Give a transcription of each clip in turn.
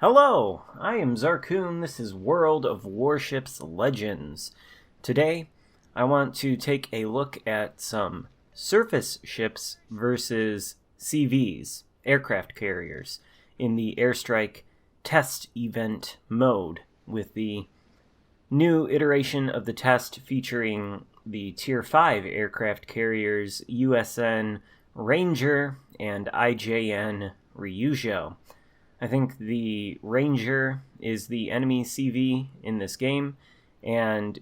Hello, I am Xarkun. This is World of Warships Legends. Today, I want to take a look at some surface ships versus CVs, aircraft carriers, in the airstrike test event mode, with the new iteration of the test featuring the Tier 5 aircraft carriers USN Ranger and IJN Ryujo. I think the Ranger is the enemy CV in this game, and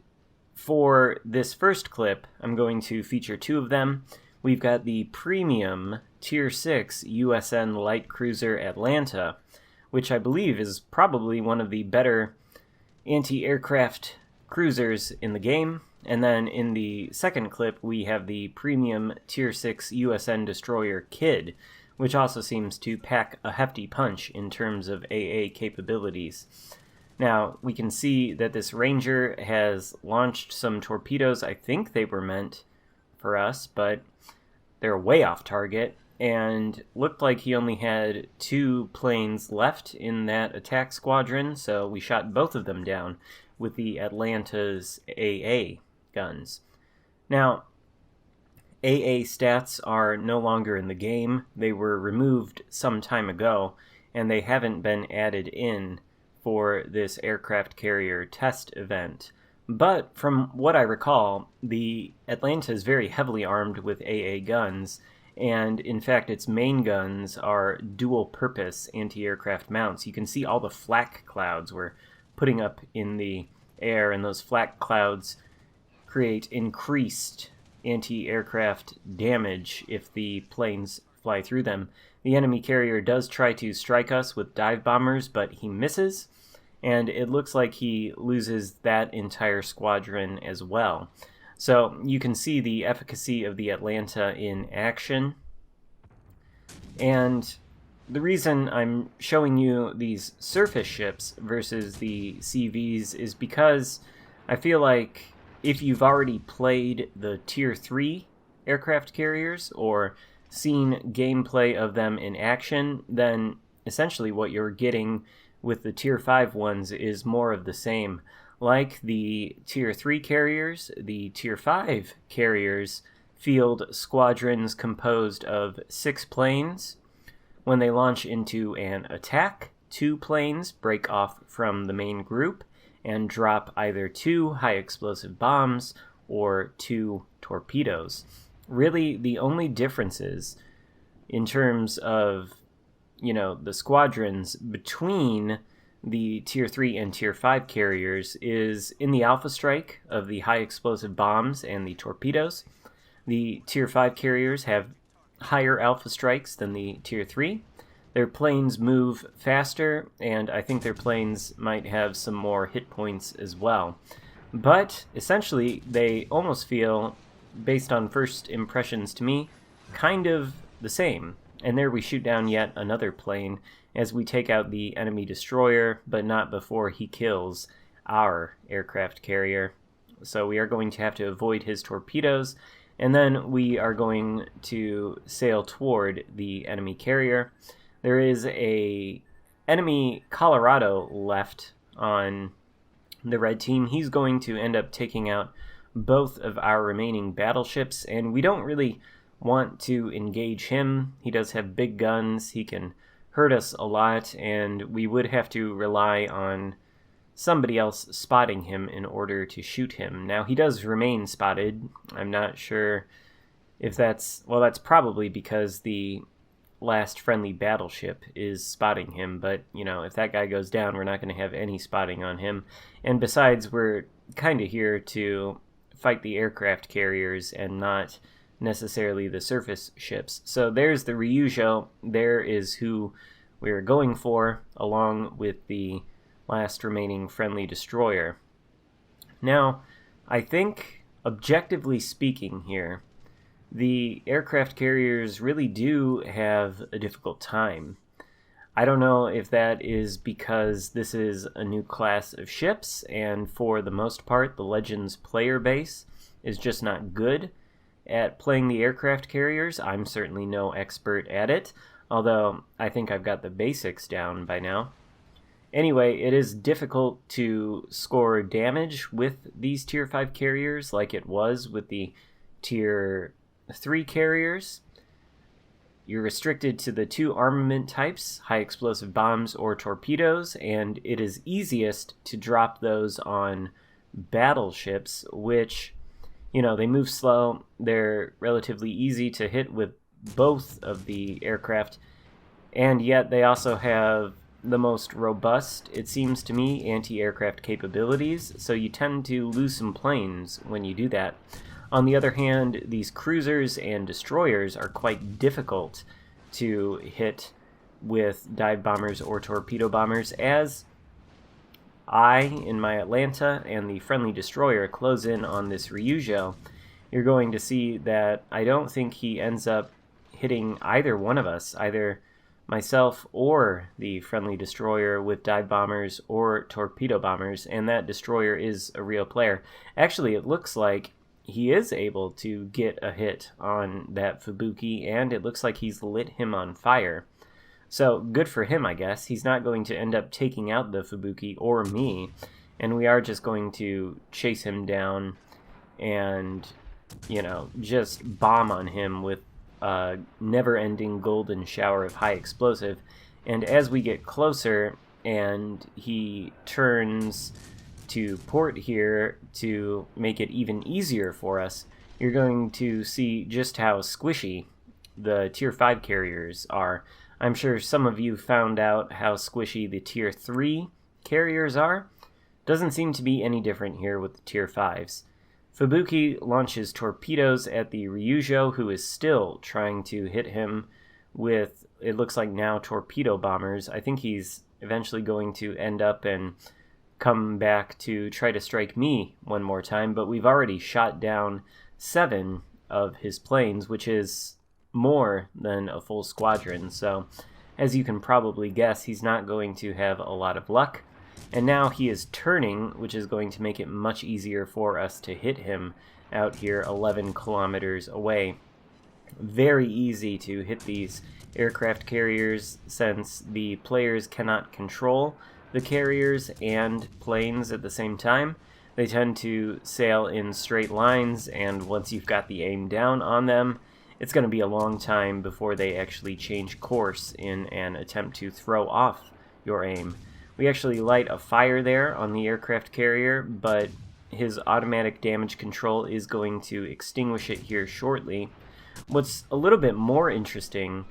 for this first clip, I'm going to feature two of them. We've got the premium Tier 6 USN Light Cruiser Atlanta, which I believe is probably one of the better anti-aircraft cruisers in the game. And then in the second clip, we have the premium Tier 6 USN Destroyer Kid, which also seems to pack a hefty punch in terms of AA capabilities. Now, we can see that this Ranger has launched some torpedoes. I think they were meant for us, but they're way off target, and looked like he only had 2 planes left in that attack squadron, so we shot both of them down with the Atlanta's AA guns. Now, AA stats are no longer in the game. They were removed some time ago, and they haven't been added in for this aircraft carrier test event. But from what I recall, the Atlanta is very heavily armed with AA guns, and in fact its main guns are dual-purpose anti-aircraft mounts. You can see all the flak clouds we're putting up in the air, and those flak clouds create increased anti-aircraft damage if the planes fly through them. The enemy carrier does try to strike us with dive bombers, but he misses, and it looks like he loses that entire squadron as well. So you can see the efficacy of the Atlanta in action. And the reason I'm showing you these surface ships versus the CVs is because I feel like if you've already played the Tier 3 aircraft carriers or seen gameplay of them in action, then essentially what you're getting with the Tier 5 ones is more of the same. Like the Tier 3 carriers, the Tier 5 carriers field squadrons composed of 6 planes. When they launch into an attack, 2 planes break off from the main group and drop either 2 high-explosive bombs or 2 torpedoes. Really, the only differences in terms of, the squadrons between the Tier 3 and Tier 5 carriers is in the alpha strike of the high-explosive bombs and the torpedoes. The Tier 5 carriers have higher alpha strikes than the Tier 3. Their planes move faster, and I think their planes might have some more hit points as well. But essentially, they almost feel, based on first impressions to me, kind of the same. And there we shoot down yet another plane as we take out the enemy destroyer, but not before he kills our aircraft carrier. So we are going to have to avoid his torpedoes, and then we are going to sail toward the enemy carrier. There is a enemy Colorado left on the red team. He's going to end up taking out both of our remaining battleships, and we don't really want to engage him. He does have big guns. He can hurt us a lot, and we would have to rely on somebody else spotting him in order to shoot him. Now, he does remain spotted. I'm not sure if that's probably because the last friendly battleship is spotting him, but if that guy goes down, we're not going to have any spotting on him. And besides, we're kind of here to fight the aircraft carriers and not necessarily the surface ships. So there's the Ryujo. There is who we're going for, along with the last remaining friendly destroyer. Now, I think, objectively speaking here, the aircraft carriers really do have a difficult time. I don't know if that is because this is a new class of ships, and for the most part, the Legends player base is just not good at playing the aircraft carriers. I'm certainly no expert at it, although I think I've got the basics down by now. Anyway, it is difficult to score damage with these Tier 5 carriers like it was with the Tier 3 carriers. You're restricted to the 2 armament types, high explosive bombs or torpedoes, and it is easiest to drop those on battleships, which, they move slow. They're relatively easy to hit with both of the aircraft, and yet they also have the most robust, it seems to me, anti-aircraft capabilities, so you tend to lose some planes when you do that. On the other hand, these cruisers and destroyers are quite difficult to hit with dive bombers or torpedo bombers. As I, in my Atlanta, and the friendly destroyer close in on this Ryujo, you're going to see that I don't think he ends up hitting either one of us, either myself or the friendly destroyer with dive bombers or torpedo bombers, and that destroyer is a real player. Actually, it looks like he is able to get a hit on that Fubuki, and it looks like he's lit him on fire. So, good for him, I guess. He's not going to end up taking out the Fubuki or me, and we are just going to chase him down and, just bomb on him with a never-ending golden shower of high explosive. And as we get closer and he turns to port here to make it even easier for us, you're going to see just how squishy the Tier 5 carriers are. I'm sure some of you found out how squishy the Tier 3 carriers are. Doesn't seem to be any different here with the Tier 5s. Fubuki launches torpedoes at the Ryujo, who is still trying to hit him with, it looks like now, torpedo bombers. I think he's eventually going to end up and come back to try to strike me one more time, but we've already shot down 7 of his planes, which is more than a full squadron. So, as you can probably guess, he's not going to have a lot of luck. And now he is turning, which is going to make it much easier for us to hit him out here 11 kilometers away. Very easy to hit these aircraft carriers since the players cannot control the carriers and planes at the same time. They tend to sail in straight lines, and once you've got the aim down on them, it's going to be a long time before they actually change course in an attempt to throw off your aim. We actually light a fire there on the aircraft carrier, but his automatic damage control is going to extinguish it here shortly. What's a little bit more interesting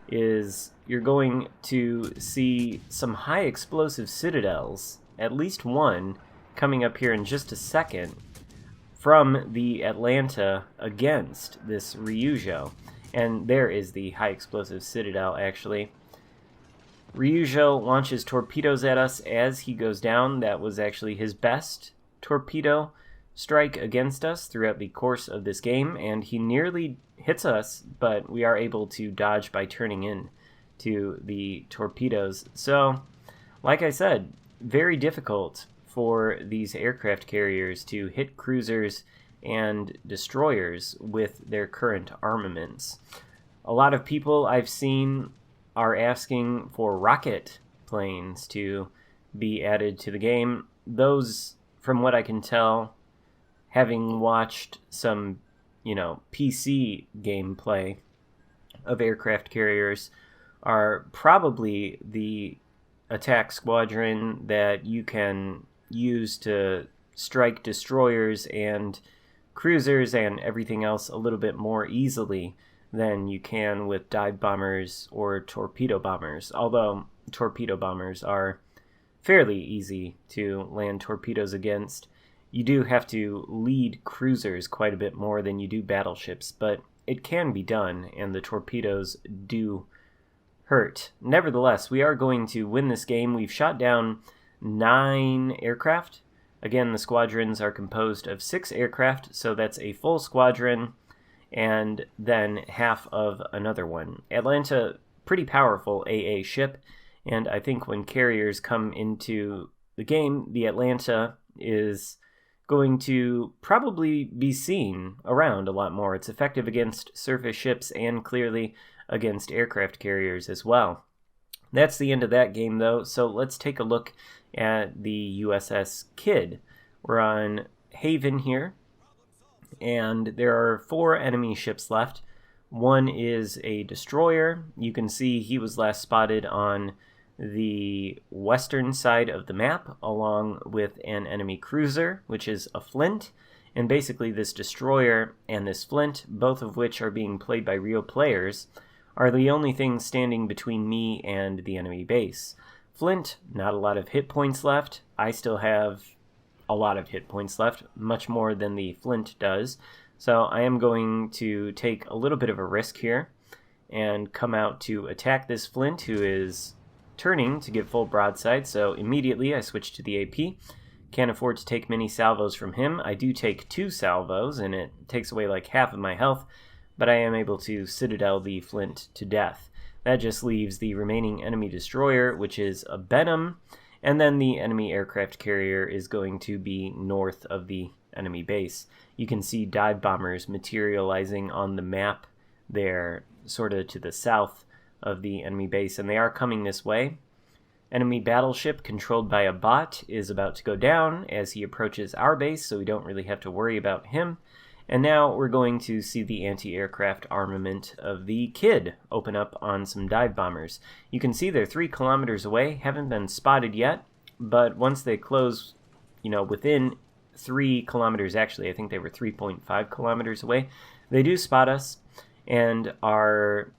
is you're going to see some high explosive citadels, at least one, coming up here in just a second, from the Atlanta against this Ryujo. And there is the high explosive citadel, actually. Ryujo launches torpedoes at us as he goes down. That was actually his best torpedo strike against us throughout the course of this game, and he nearly hits us, but we are able to dodge by turning in to the torpedoes. So, like I said, very difficult for these aircraft carriers to hit cruisers and destroyers with their current armaments. A lot of people I've seen are asking for rocket planes to be added to the game. Those, from what I can tell, having watched some, PC gameplay of aircraft carriers, are probably the attack squadron that you can use to strike destroyers and cruisers and everything else a little bit more easily than you can with dive bombers or torpedo bombers, although torpedo bombers are fairly easy to land torpedoes against. You do have to lead cruisers quite a bit more than you do battleships, but it can be done, and the torpedoes do hurt. Nevertheless, we are going to win this game. We've shot down 9 aircraft. Again, the squadrons are composed of 6 aircraft, so that's a full squadron, and then half of another one. Atlanta, pretty powerful AA ship, and I think when carriers come into the game, the Atlanta is going to probably be seen around a lot more. It's effective against surface ships and clearly against aircraft carriers as well. That's the end of that game, though, so let's take a look at the USS Kidd. We're on Haven here, and there are 4 enemy ships left. One is a destroyer. You can see he was last spotted on the western side of the map, along with an enemy cruiser, which is a Flint. And basically this destroyer and this Flint, both of which are being played by real players, are the only things standing between me and the enemy base. Flint, not a lot of hit points left. I still have a lot of hit points left, much more than the Flint does. So I am going to take a little bit of a risk here and come out to attack this Flint, who is turning to give full broadside. So immediately I switch to the AP. Can't afford to take many salvos from him. I do take 2 salvos, and it takes away like half of my health, but I am able to Citadel the Flint to death. That just leaves the remaining enemy destroyer, which is a Benham, and then the enemy aircraft carrier is going to be north of the enemy base. You can see dive bombers materializing on the map there, sort of to the south of the enemy base, and they are coming this way. Enemy battleship controlled by a bot is about to go down as he approaches our base, so we don't really have to worry about him. And now we're going to see the anti-aircraft armament of the Kidd open up on some dive bombers. You can see they're 3 kilometers away, haven't been spotted yet, but once they close, within 3 kilometers, actually, I think they were 3.5 kilometers away, they do spot us, and our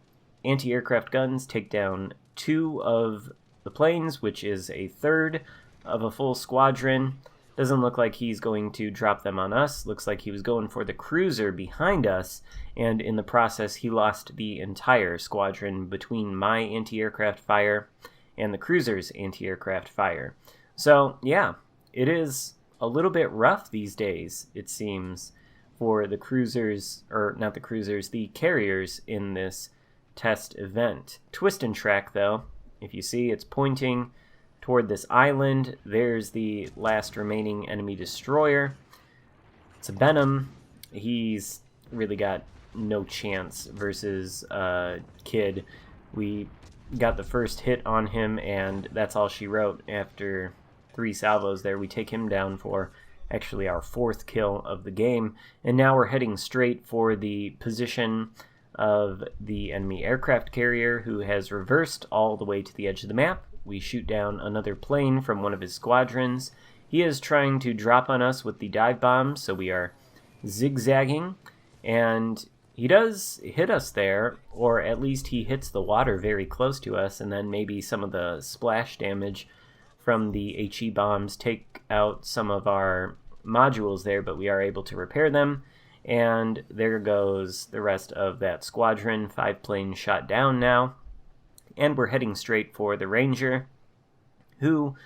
anti-aircraft guns take down 2 of the planes, which is a third of a full squadron. Doesn't look like he's going to drop them on us. Looks like he was going for the cruiser behind us, and in the process he lost the entire squadron between my anti-aircraft fire and the cruiser's anti-aircraft fire. So yeah, it is a little bit rough these days, it seems, for the cruisers, or not the cruisers, the carriers in this test event. Twist and track, though, if you see, it's pointing toward this island. There's the last remaining enemy destroyer. It's a Benham. He's really got no chance versus Kidd. We got the first hit on him, and that's all she wrote. After 3 salvos there, we take him down for actually our 4th kill of the game. And now we're heading straight for the position of the enemy aircraft carrier, who has reversed all the way to the edge of the map. We shoot down another plane from one of his squadrons. He is trying to drop on us with the dive bomb, so we are zigzagging, and he does hit us there, or at least he hits the water very close to us, and then maybe some of the splash damage from the HE bombs take out some of our modules there, but we are able to repair them. And there goes the rest of that squadron. 5 planes shot down now. And we're heading straight for the Ranger, who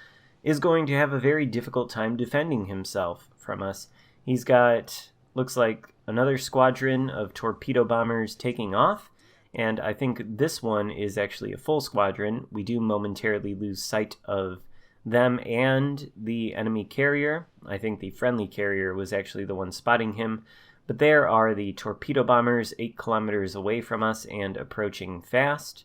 is going to have a very difficult time defending himself from us. He's got, looks like, another squadron of torpedo bombers taking off. And I think this one is actually a full squadron. We do momentarily lose sight of them and the enemy carrier. I think the friendly carrier was actually the one spotting him. But there are the torpedo bombers 8 kilometers away from us and approaching fast.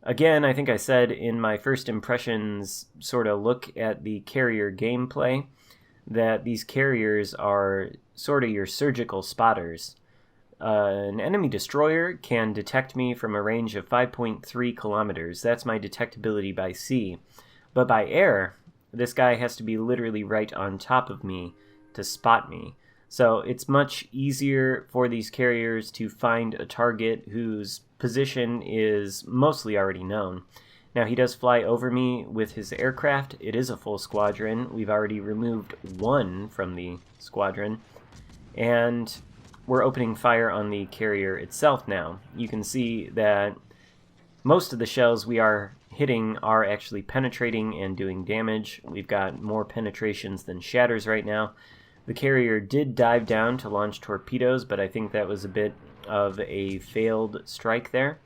Again, I think I said in my first impressions sort of look at the carrier gameplay that these carriers are sort of your surgical spotters. An enemy destroyer can detect me from a range of 5.3 kilometers. That's my detectability by sea. But by air, this guy has to be literally right on top of me to spot me. So it's much easier for these carriers to find a target whose position is mostly already known. Now, he does fly over me with his aircraft. It is a full squadron. We've already removed 1 from the squadron. And we're opening fire on the carrier itself now. You can see that most of the shells we are hitting are actually penetrating and doing damage. We've got more penetrations than shatters right now. The carrier did dive down to launch torpedoes, but I think that was a bit of a failed strike there.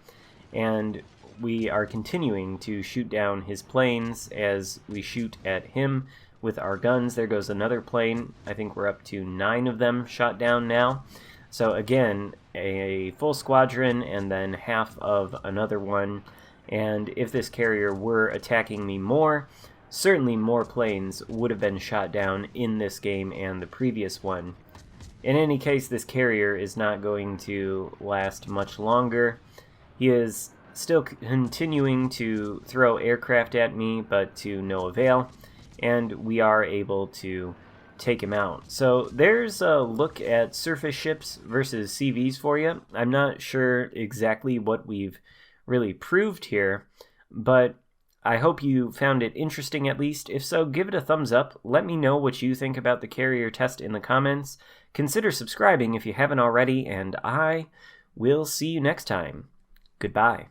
And we are continuing to shoot down his planes as we shoot at him with our guns. There goes another plane. I think we're up to 9 of them shot down now. So again, a full squadron and then half of another one. and if this carrier were attacking me more, certainly more planes would have been shot down in this game and the previous one. In any case, this carrier is not going to last much longer. He is still continuing to throw aircraft at me, but to no avail, and we are able to take him out. So there's a look at surface ships versus CVs for you. I'm not sure exactly what we've really proved here, but I hope you found it interesting at least. If so, give it a thumbs up. Let me know what you think about the carrier test in the comments. Consider subscribing if you haven't already, and I will see you next time. Goodbye.